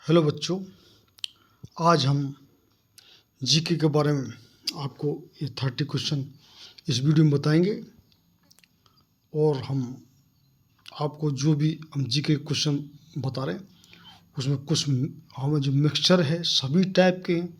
Hello बच्चों, आज हम जीके के बारे में आपको ये 30 क्वेश्चन इस वीडियो में बताएंगे। और हम आपको जो भी हम जीके क्वेश्चन बता रहे हैं उसमें कुछ हमें जो मिक्सचर है सभी टाइप के हैं,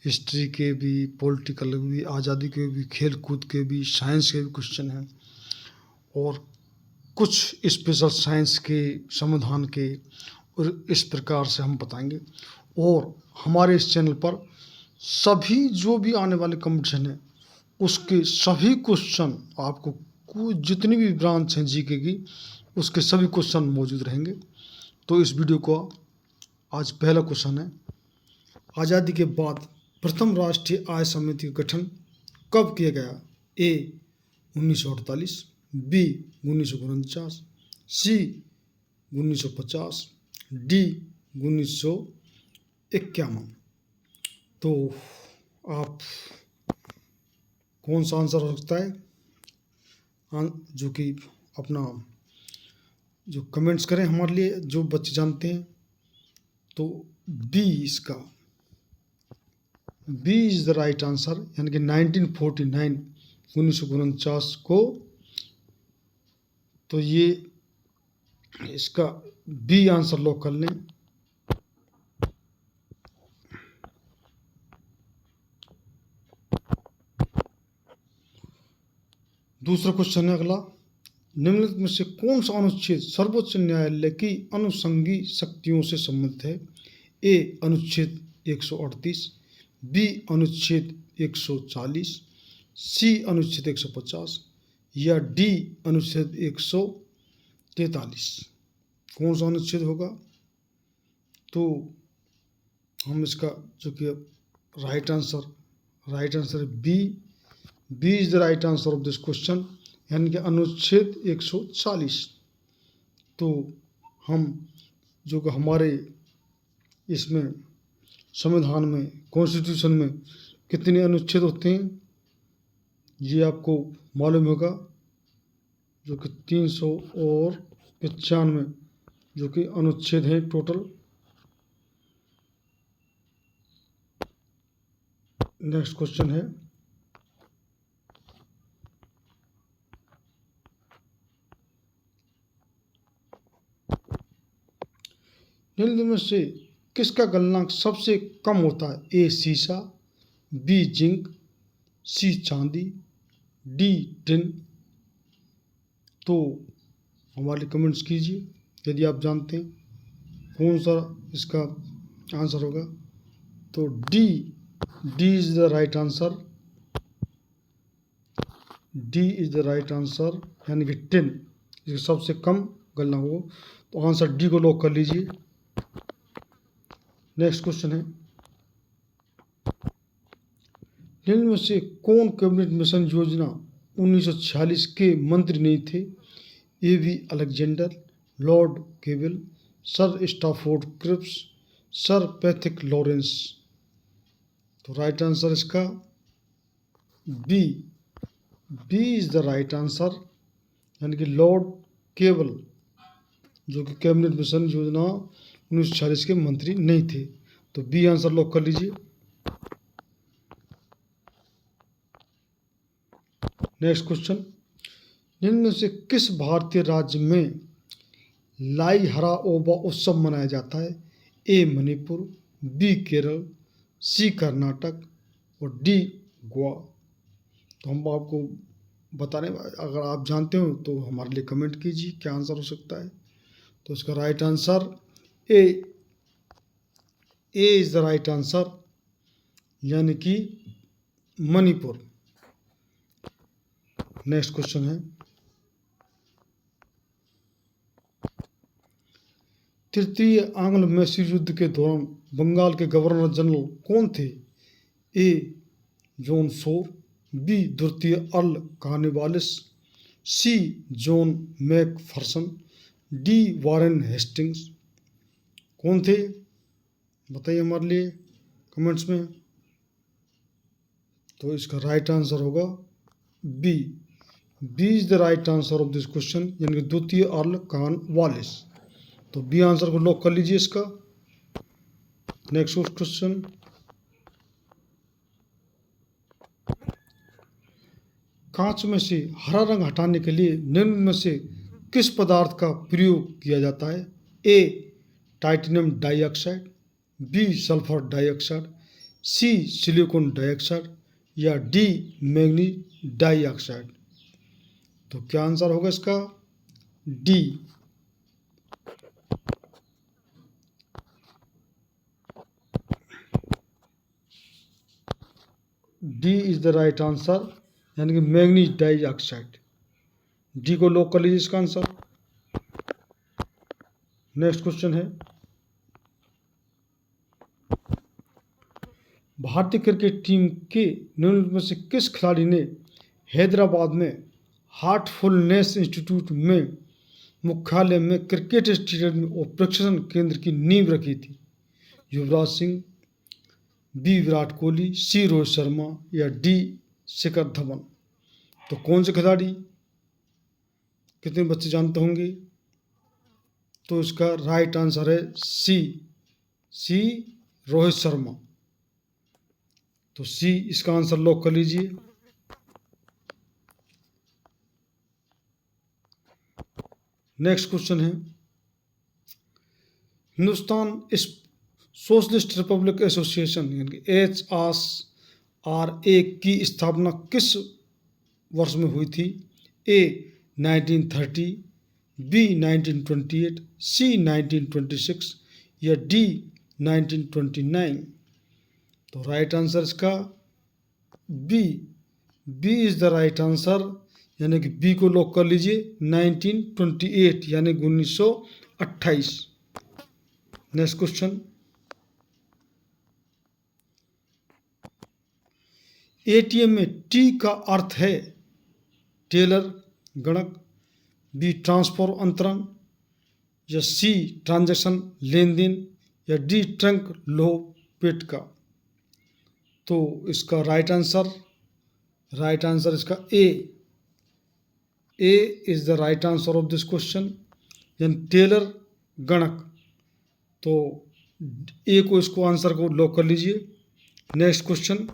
हिस्ट्री के भी, पॉलिटिकल के भी, आज़ादी के भी, खेल कूद के भी, साइंस के भी क्वेश्चन हैं और कुछ स्पेशल साइंस के, संविधान के, और इस प्रकार से हम बताएंगे। और हमारे इस चैनल पर सभी जो भी आने वाले कंपटीशन है उसके सभी क्वेश्चन आपको जितनी भी ब्रांच हैं जीके की उसके सभी क्वेश्चन मौजूद रहेंगे। तो इस वीडियो को आज पहला क्वेश्चन है, आज़ादी के बाद प्रथम राष्ट्रीय आय समिति का गठन कब किया गया? ए 1948, बी 1949, सी 1950, डी 1951। तो आप कौन सा आंसर हो सकता है जो कि अपना जो कमेंट्स करें हमारे लिए, जो बच्चे जानते हैं। तो B is the right answer, यानी कि 1949 1949 को। तो ये इसका बी आंसर लॉक कर लें। दूसरा क्वेश्चन है अगला, निम्नलिखित में से कौन सा अनुच्छेद सर्वोच्च न्यायालय की अनुषंगी शक्तियों से संबंधित है? ए अनुच्छेद 138, बी अनुच्छेद 140, सी अनुच्छेद 150 या डी अनुच्छेद 143। कौन सा अनुच्छेद होगा? तो हम इसका जो कि right answer B is the right answer of this question, यानी कि अनुच्छेद 140। तो हम जो कि हमारे इसमें संविधान में, कॉन्स्टिट्यूशन में कितने अनुच्छेद होते हैं ये आपको मालूम होगा, जो कि 395 जो कि अनुच्छेद हैं टोटल। नेक्स्ट क्वेश्चन है, निम्न में से किसका गलनांक सबसे कम होता है? ए सीसा, बी जिंक, सी चांदी, डी टिन। तो हमारे कमेंट्स कीजिए यदि आप जानते हैं कौन सा इसका आंसर होगा। तो D is the right answer, D is the right answer, यानी कि टिन इसका सबसे कम गलनांक हो। तो आंसर डी को लॉक कर लीजिए। नेक्स्ट क्वेश्चन है, निम्न में से कौन कैबिनेट मिशन योजना 1946 के मंत्री नहीं थे? ए वी अलेक्जेंडर, लॉर्ड केबल, sir Stafford Cripps, sir Pethick Lawrence. तो राइट आंसर इसका B is the right answer, यानी कि लॉर्ड केबल जो कि कैबिनेट मिशन योजना 1946 के मंत्री नहीं थे। तो बी आंसर लॉक कर लीजिए। नेक्स्ट क्वेश्चन, निम्न में से किस भारतीय राज्य में लाई हरा ओबा उत्सव मनाया जाता है? ए मणिपुर, बी केरल, सी कर्नाटक और डी गोवा। तो हम आपको बताने, अगर आप जानते हो तो हमारे लिए कमेंट कीजिए क्या आंसर हो सकता है। तो इसका right answer A is the right answer, यानी कि मणिपुर। नेक्स्ट क्वेश्चन है, तृतीय आंग्ल मैसूर युद्ध के दौरान बंगाल के गवर्नर जनरल कौन थे? ए जॉन शोर, बी द्वितीय Earl Cornwallis, C John Macpherson, D Warren Hastings. कौन थे बताइए हमारे लिए कमेंट्स में। तो इसका राइट आंसर होगा B is the right answer of this question, यानी कि द्वितीय अर्ल कार्नवालिस। तो बी आंसर को लॉक कर लीजिए इसका। नेक्स्ट क्वेश्चन, कांच में से हरा रंग हटाने के लिए निम्न में से किस पदार्थ का प्रयोग किया जाता है? A titanium dioxide, B sulphur dioxide, C silicon dioxide या डी मैग्नीज डाइऑक्साइड। तो क्या आंसर होगा इसका? D. D is the right answer, यानी कि मैग्नीज डाइऑक्साइड। डी को लॉक कर लीजिए इसका आंसर। नेक्स्ट क्वेश्चन है, भारतीय क्रिकेट टीम के निम्न में से किस खिलाड़ी ने हैदराबाद में हार्टफुलनेस इंस्टीट्यूट में मुख्यालय में क्रिकेट स्टेडियम और प्रशिक्षण केंद्र की नींव रखी थी? युवराज सिंह, बी विराट कोहली, सी रोहित शर्मा या डी शिखर धवन। तो कौन से खिलाड़ी, कितने बच्चे जानते होंगे? तो इसका राइट आंसर है सी रोहित शर्मा। तो सी इसका आंसर लॉक कर लीजिए। नेक्स्ट क्वेश्चन है, हिंदुस्तान सोशलिस्ट रिपब्लिक एसोसिएशन यानी कि HSRA की स्थापना किस वर्ष में हुई थी? ए 1930, बी 1928, सी 1926 या डी 1929। तो राइट आंसर इसका B is the right answer, यानी कि बी को लॉक कर लीजिए। 1928 यानी 1928। नेक्स्ट क्वेश्चन, एटीएम में टी का अर्थ है टेलर गणक, बी ट्रांसफर अंतरण या सी ट्रांजैक्शन लेन देन या डी ट्रंक लोह पेट का। तो इसका राइट आंसर इसका A is the right answer of this question, यानी टेलर गणक। तो ए को इसको आंसर को लॉक कर लीजिए। नेक्स्ट क्वेश्चन,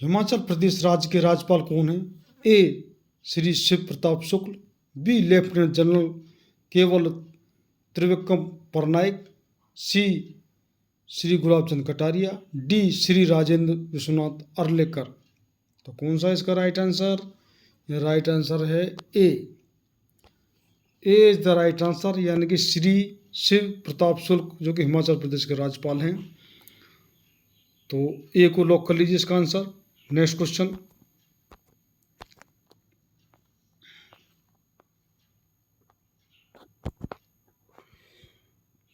हिमाचल प्रदेश राज्य के राज्यपाल कौन हैं? ए Shri Shiv Pratap Shukla, B lieutenant general केवल त्रिविक्रम पटनायक, सी श्री गुलाब चंद कटारिया, डी श्री राजेंद्र विश्वनाथ अर्लेकर। तो कौन सा इसका राइट आंसर? यह राइट आंसर है ए इज द राइट आंसर, यानी कि श्री शिव प्रताप शुक्ल जो कि हिमाचल प्रदेश के राज्यपाल हैं। तो ए को लॉक कर लीजिए इसका आंसर। नेक्स्ट क्वेश्चन,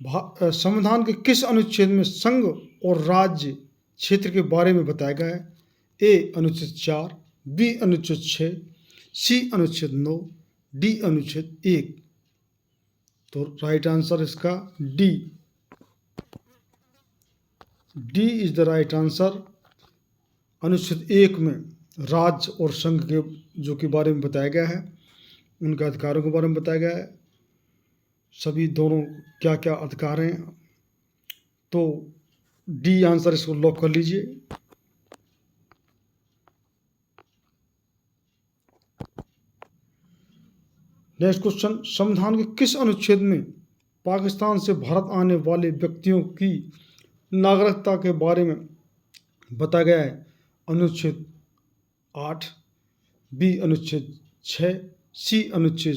संविधान के किस अनुच्छेद में संघ और राज्य क्षेत्र के बारे में बताया गया है? ए अनुच्छेद 4, बी अनुच्छेद 6, सी अनुच्छेद 9, डी अनुच्छेद 1। तो राइट आंसर इसका D is the right answer. अनुच्छेद 1 में राज्य और संघ के जो के बारे में बताया गया है, उनके अधिकारों के बारे में बताया गया है, सभी दोनों क्या क्या अधिकार हैं। तो डी आंसर इसको लॉक कर लीजिए। नेक्स्ट क्वेश्चन, संविधान के किस अनुच्छेद में पाकिस्तान से भारत आने वाले व्यक्तियों की नागरिकता के बारे में बताया गया है? अनुच्छेद 8, बी अनुच्छेद 6, सी अनुच्छेद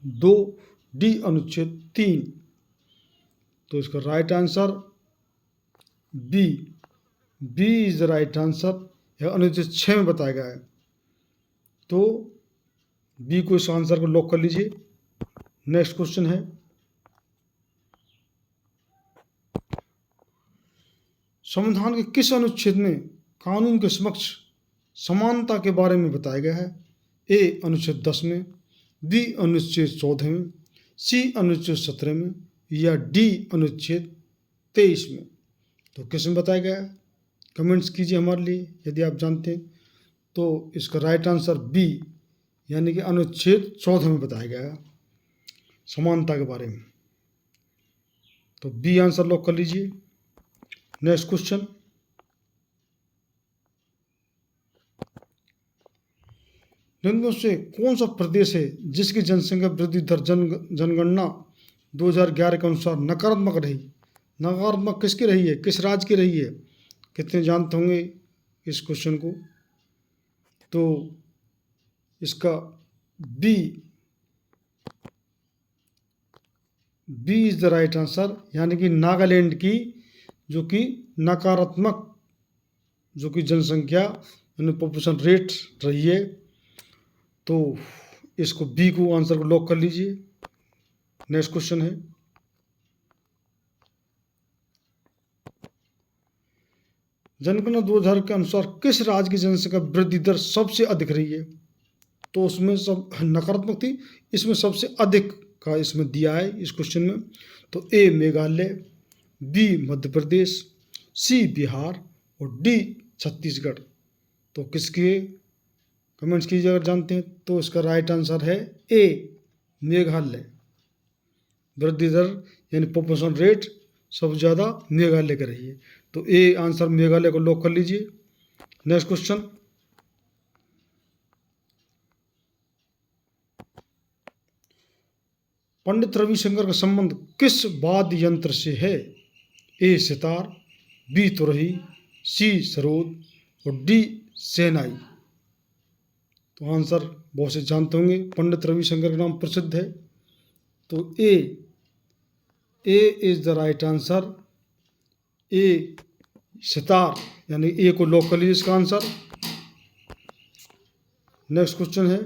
2, डी अनुच्छेद 3। तो इसका right answer B is the right answer, यह अनुच्छेद 6 में बताया गया है। तो बी को इस आंसर को लॉक कर लीजिए। नेक्स्ट क्वेश्चन है, संविधान के किस अनुच्छेद में कानून के समक्ष समानता के बारे में बताया गया है? ए अनुच्छेद 10 में, बी अनुच्छेद 14 में, सी अनुच्छेद 17 में या डी अनुच्छेद 23 में। तो किस में बताया गया है? कमेंट्स कीजिए हमारे लिए यदि आप जानते हैं। तो इसका राइट आंसर बी यानी कि अनुच्छेद 14 में बताया गया है। समानता के बारे में। तो बी आंसर लॉक कर लीजिए। नेक्स्ट क्वेश्चन, निम्न में से कौन सा प्रदेश है जिसकी जनसंख्या वृद्धि दर जनगणना 2011 के अनुसार नकारात्मक रही? नकारात्मक किसकी रही है, किस राज्य की रही है? कितने जानते होंगे इस क्वेश्चन को? तो इसका B is the right answer, यानी कि नागालैंड की जो कि नकारात्मक जो कि जनसंख्या यानी पॉपुलेशन रेट रही है। तो इसको बी को आंसर को लॉक कर लीजिए। नेक्स्ट क्वेश्चन है, जनगणना 2000 के अनुसार किस राज्य की जनसंख्या वृद्धि दर सबसे अधिक रही है? तो उसमें सब नकारात्मक थी, इसमें सबसे अधिक का इसमें दिया है इस क्वेश्चन में। तो ए मेघालय, बी मध्य प्रदेश, सी बिहार और डी छत्तीसगढ़। तो किसके कमेंट्स कीजिए अगर जानते हैं। तो इसका राइट आंसर है ए मेघालय। वृद्धि दर यानी पॉपुलेशन रेट सबसे ज़्यादा मेघालय का रही है। तो ए आंसर मेघालय को लॉक कर लीजिए। नेक्स्ट क्वेश्चन, पंडित रविशंकर का संबंध किस वाद्य यंत्र से है? ए सितार, बी तुरही, सी सरोद और डी शहनाई। तो आंसर बहुत से जानते होंगे, पंडित रविशंकर का नाम प्रसिद्ध है। तो ए इज द राइट आंसर, ए सितार, यानी ए को लॉक कर लीजिए इसका आंसर। नेक्स्ट क्वेश्चन है,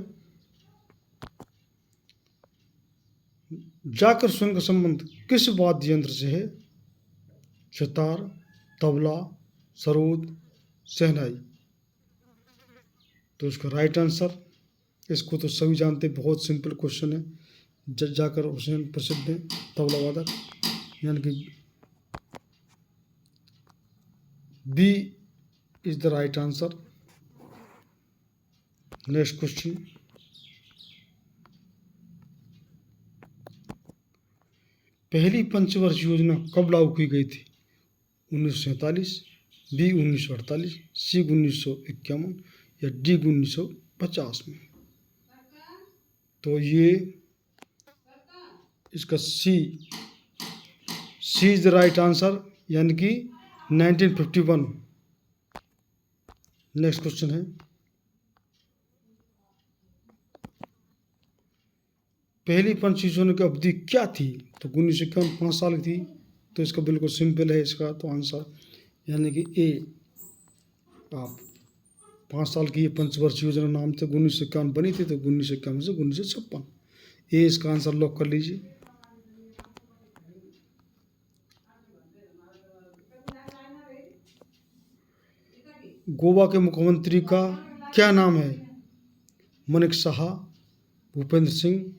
जाकर सुन का संबंध किस वाद्य यंत्र से है? सितार, तबला, सरोद, शहनाई। तो इसका राइट आंसर, इसको तो सभी जानते, बहुत सिंपल क्वेश्चन है। जाकर हुसैन प्रसिद्ध है तबला वादक, यानी कि B is the right answer. Next question, पहली पंचवर्ष योजना कब लागू की गई थी? 1947, बी 1948, सी 1951 या डी 1950 में। तो ये इसका सी इज द राइट आंसर, यानी कि 1951। नेक्स्ट क्वेश्चन है, पहली पंच योजना की अवधि क्या थी? तो 1951 5 साल की थी। तो इसका बिल्कुल सिंपल है इसका तो आंसर, यानी कि ए आप 5 साल की ये पंचवर्ष योजना नाम से 1951 बनी थी। तो 1951 से 1956, ए इसका आंसर लॉक कर लीजिए। गोवा के मुख्यमंत्री का क्या नाम है? Manik Saha, Bhupendra Singh,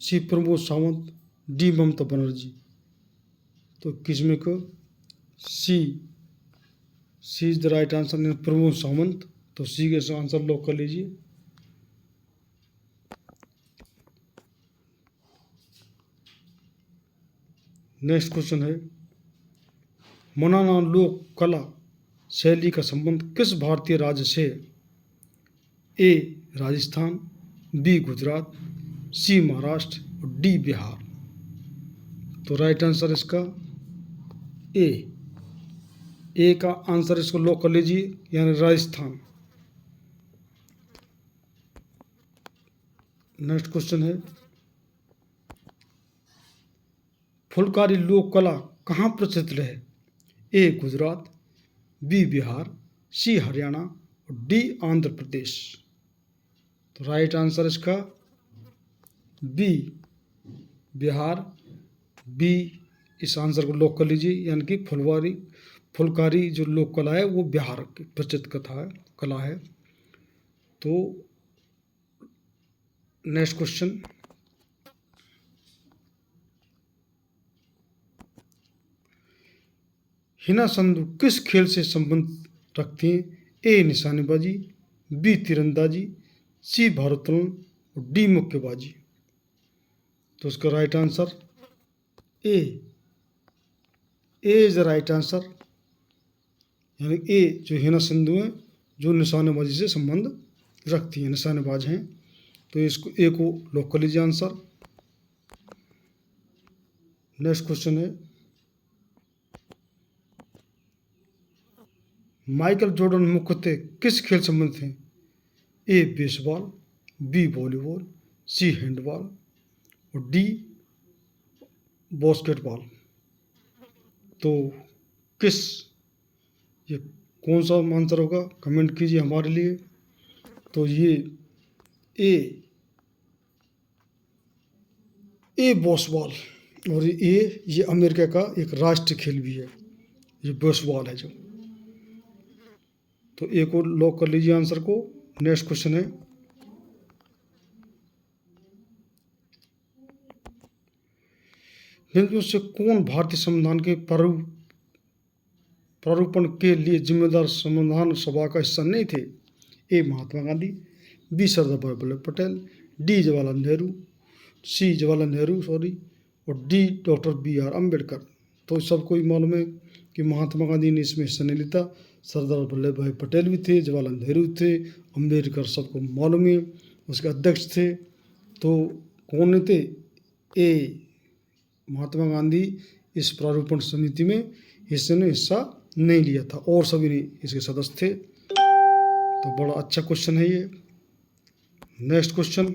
C Pramod Sawant, D Mamata Banerjee. तो किसमें को C is the right answer, Pramod Sawant. तो सी के आंसर लॉक कर लीजिए। नेक्स्ट क्वेश्चन है, मनाना लोक कला शैली का संबंध किस भारतीय राज्य से? ए राजस्थान, बी गुजरात, सी महाराष्ट्र और डी बिहार। तो राइट आंसर इसका ए का आंसर इसको लॉक कर लीजिए, यानी राजस्थान। नेक्स्ट क्वेश्चन है, फुलकारी लोक कला कहाँ प्रचलित है? ए गुजरात, बी बिहार, सी हरियाणा और डी आंध्र प्रदेश। तो राइट आंसर इसका बी बिहार। बी इस आंसर को लॉक कर लीजिए, यानी कि फुलकारी जो लोक कला है वो बिहार की प्रचलित कला है। तो नेक्स्ट क्वेश्चन, हिना संधू किस खेल से संबंध रखती हैं? ए निशानेबाजी, बी तीरंदाजी, सी भारोत्तोलन और डी मुक्केबाजी। तो उसका right answer A is the right answer, यानी ए जो हिना सिंधु हैं जो निशानेबाजी से संबंध रखती हैं, निशानेबाज हैं, तो इसको ए को लॉक कर लीजिए आंसर। नेक्स्ट क्वेश्चन है, माइकल जॉर्डन मुख्यतः किस खेल संबंधित हैं? ए बेसबॉल, बी वॉलीबॉल, सी हैंडबॉल और डी बास्केटबॉल। तो ये कौन सा आंसर होगा, कमेंट कीजिए हमारे लिए। तो ये ए बेसबॉल, और ये अमेरिका का एक राष्ट्रीय खेल भी है, ये बेसबॉल है जो। तो ए को लॉक कर लीजिए आंसर को। नेक्स्ट क्वेश्चन है, निम्न से कौन भारतीय संविधान के प्रारूपण के लिए जिम्मेदार संविधान सभा का हिस्सा नहीं थे? ए महात्मा गांधी, बी सरदार वल्लभ पटेल, डी जवाहरलाल नेहरू, सी जवाहरलाल नेहरू और डी डॉक्टर बी.आर. अम्बेडकर। तो सबको ही मालूम है कि महात्मा गांधी ने इसमें हिस्सा नहीं लिया, सरदार वल्लभ भाई पटेल भी थे, जवाहरलाल नेहरू थे, अम्बेडकर सबको मालूम है, उसके अध्यक्ष थे। तो कौन थे? ए महात्मा गांधी इस प्रारूपण समिति में हिस्सा नहीं लिया था, और सभी ने इसके सदस्य थे। तो बड़ा अच्छा क्वेश्चन है ये। नेक्स्ट क्वेश्चन,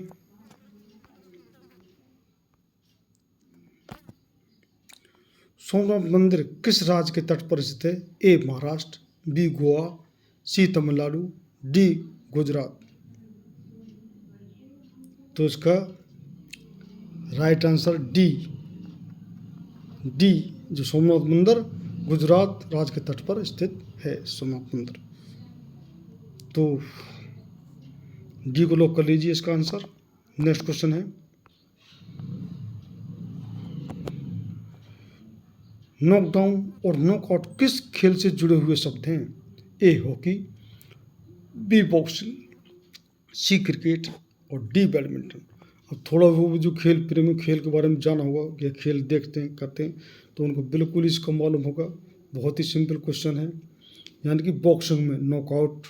सोमनाथ मंदिर किस राज्य के तट पर स्थित है? ए महाराष्ट्र, बी गोवा, सी तमिलनाडु, डी गुजरात। तो इसका राइट आंसर डी जो सोमनाथ मंदिर गुजरात राज्य के तट पर स्थित है सोमनाथ मंदिर। तो डी को लॉक कर लीजिए इसका आंसर। नेक्स्ट क्वेश्चन है, नॉकडाउन और नॉकआउट किस खेल से जुड़े हुए शब्द हैं? A hockey, B boxing, C cricket और डी बैडमिंटन। अब थोड़ा वो जो खेल प्रेमी खेल के बारे में जाना होगा, या खेल देखते हैं करते हैं, तो उनको बिल्कुल इसका मालूम होगा। बहुत ही सिंपल क्वेश्चन है, यानी कि बॉक्सिंग में नॉकआउट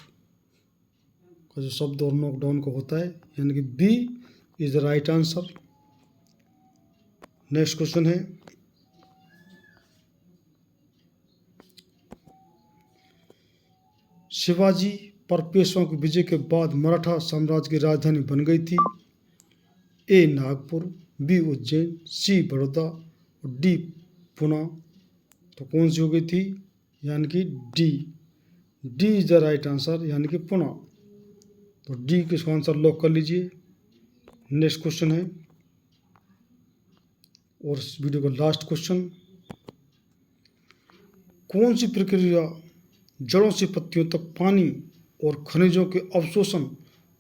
का जो शब्द और नॉकडाउन का होता है, यानी कि B is the right answer. Next question है, शिवाजी पर पेशवाओं की विजय के बाद मराठा साम्राज्य की राजधानी बन गई थी? ए नागपुर, बी उज्जैन, सी बड़ौदा और डी पुणे। तो कौन सी हो गई थी? यानी कि D is the right answer, यानी कि पुणे। तो डी के इसका आंसर लॉक कर लीजिए। नेक्स्ट क्वेश्चन है, और इस वीडियो का लास्ट क्वेश्चन, कौन सी प्रक्रिया जड़ों से पत्तियों तक पानी और खनिजों के अवशोषण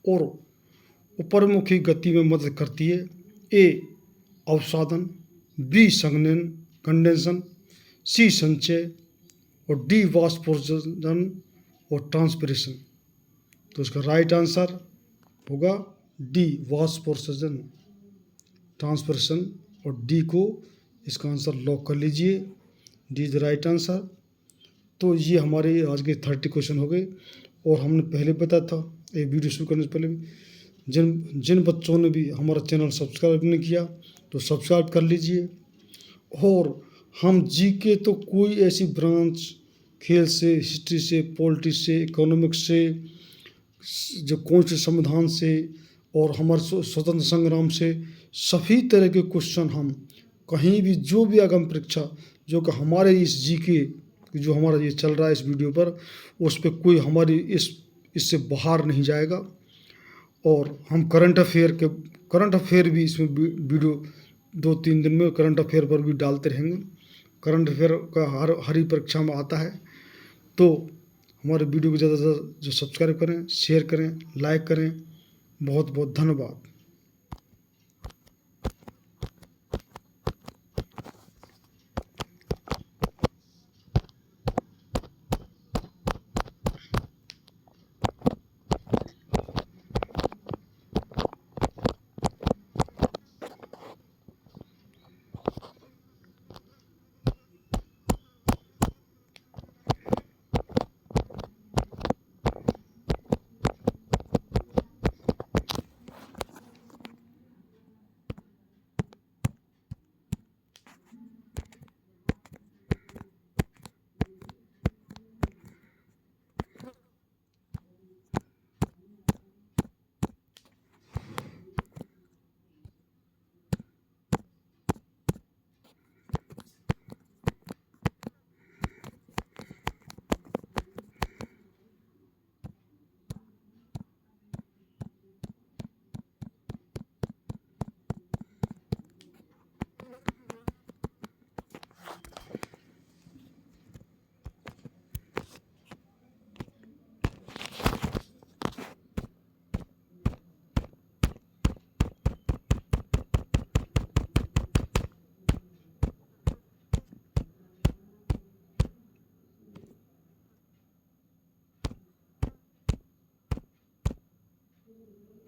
और ऊपरमुखी गति में मदद करती है? ए अवसादन, बी संघनन कंडेंसन, सी संचय और डी वाष्पोत्सर्जन और ट्रांसपिरेशन। तो इसका राइट आंसर होगा डी वाष्पोत्सर्जन ट्रांसपिरेशन, और डी को इसका आंसर लॉक कर लीजिए। D is the right answer. तो ये हमारे आज के 30 क्वेश्चन हो गए, और हमने पहले बताया था ये वीडियो शुरू करने से पहले भी, जिन बच्चों ने भी हमारा चैनल सब्सक्राइब नहीं किया तो सब्सक्राइब कर लीजिए। और हम जीके तो कोई ऐसी ब्रांच खेल से, हिस्ट्री से, पॉलिटिक्स से, इकोनॉमिक्स से, जो कौन से संविधान से और हमारे स्वतंत्र संग्राम से, सभी तरह के क्वेश्चन हम कहीं भी जो भी आगम परीक्षा जो कि हमारे इस जीके जो हमारा ये चल रहा है इस वीडियो पर, उस पर कोई हमारी इससे बाहर नहीं जाएगा। और हम करंट अफेयर भी इसमें वीडियो 2-3 दिन में करंट अफेयर पर भी डालते रहेंगे। करंट अफेयर का हर ही परीक्षा में आता है। तो हमारे वीडियो को ज़्यादा से ज़्यादा जो सब्सक्राइब करें, शेयर करें, लाइक करें। बहुत बहुत धन्यवाद।